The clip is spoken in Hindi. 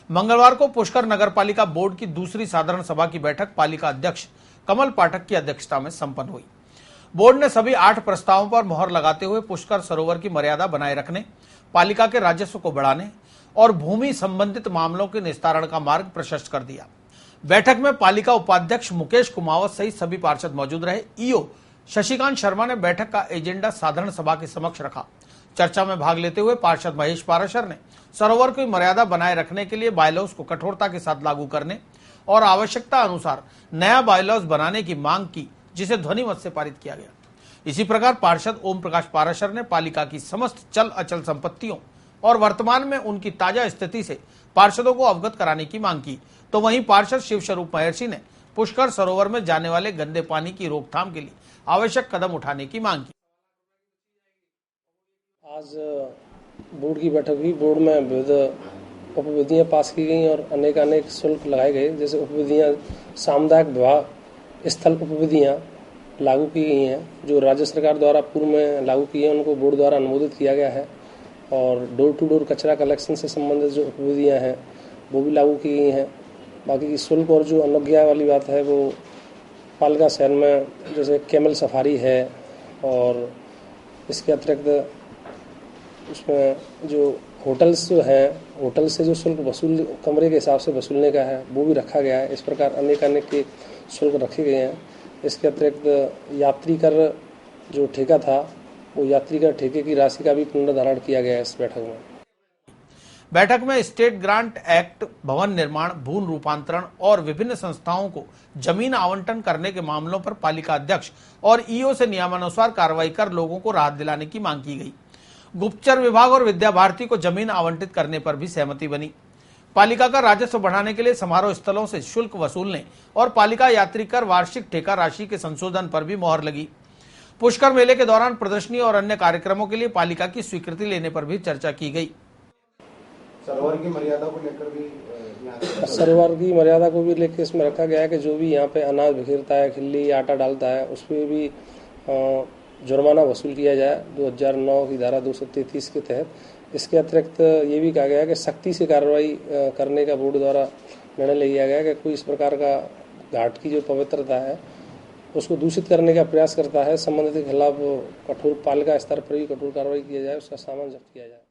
मंगलवार को पुष्कर नगरपालिका बोर्ड की दूसरी साधारण सभा की बैठक पालिका अध्यक्ष कमल पाठक की अध्यक्षता में संपन्न हुई। बोर्ड ने सभी 8 प्रस्तावों पर मोहर लगाते हुए पुष्कर सरोवर की मर्यादा बनाए रखने, पालिका के राजस्व को बढ़ाने और भूमि संबंधित मामलों के निस्तारण का मार्ग प्रशस्त कर दिया। बैठक में पालिका उपाध्यक्ष मुकेश कुमावत सहित सभी पार्षद मौजूद रहे। ईओ शशिकांत शर्मा ने बैठक का एजेंडा साधारण सभा के समक्ष रखा। चर्चा में भाग लेते हुए पार्षद महेश पाराशर ने सरोवर की मर्यादा बनाए रखने के लिए बायलॉज को कठोरता के साथ लागू करने और आवश्यकता अनुसार नया बायलॉज बनाने की मांग की, जिसे ध्वनिमत से पारित किया गया। इसी प्रकार पार्षद ओम प्रकाश पाराशर ने पालिका की समस्त चल अचल संपत्तियों और वर्तमान में उनकी ताजा स्थिति से पार्षदों को अवगत कराने की मांग की। तो वहीं पार्षद शिव स्वरूप महर्षि ने पुष्कर सरोवर में जाने वाले गंदे पानी की रोकथाम के लिए आवश्यक कदम उठाने की मांग की। आज बोर्ड की बैठक हुई। बोर्ड में विविध उपविधियां पास की गई और अनेक शुल्क लगाए गए। जैसे उपविधियां सामुदायिक विवाह स्थल उपविधियां लागू की गई हैं, जो राज्य सरकार द्वारा पूर्व में लागू की है, उनको बोर्ड द्वारा अनुमोदित किया गया है। और डोर टू डोर कचरा कलेक्शन से संबंधित जो उपविधियां हैं वो भी लागू की गई हैं। बाकी की शुल्क और जो अनुज्ञा वाली बात है वो पालिका शहर में जैसे कैमल सफारी है, और इसके अतिरिक्त उसमें जो होटल्स जो हैं, होटल से जो शुल्क वसूल कमरे के हिसाब से वसूलने का है वो भी रखा गया है। इस प्रकार अनेक के शुल्क रखे गए हैं। इसके अतिरिक्त यात्री कर जो ठेका था वो यात्री कर ठेके की राशि का भी पुनर्निर्धारण किया गया है इस बैठक में। बैठक में स्टेट ग्रांट एक्ट, भवन निर्माण, भून रूपांतरण और विभिन्न संस्थाओं को जमीन आवंटन करने के मामलों पर पालिका अध्यक्ष और ईओ से नियमानुसार कार्रवाई कर लोगों को राहत दिलाने की मांग की गई। गुप्तचर विभाग और विद्या भारती को जमीन आवंटित करने पर भी सहमति बनी। पालिका का राजस्व बढ़ाने के लिए समारोह स्थलों से शुल्क वसूलने और पालिका यात्री कर वार्षिक ठेका राशि के संशोधन पर भी मोहर लगी। पुष्कर मेले के दौरान प्रदर्शनी और अन्य कार्यक्रमों के लिए पालिका की स्वीकृति लेने पर भी चर्चा की गई। सरोवर की मर्यादा को लेकर भी सरोवर की मर्यादा को भी लेकर इसमें रखा गया है कि जो भी यहाँ पे अनाज बिखेरता है, खिल्ली आटा डालता है, उस पर भी जुर्माना वसूल किया जाए 2009 की धारा 233 के तहत। इसके अतिरिक्त ये भी कहा गया है कि सख्ती से कार्रवाई करने का बोर्ड द्वारा निर्णय लिया गया है कि कोई इस प्रकार का घाट की जो पवित्रता है उसको दूषित करने का प्रयास करता है, संबंधित के खिलाफ कठोर पालिका स्तर पर भी कठोर कार्रवाई किया जाए, उसका सामान जब्त किया जाए।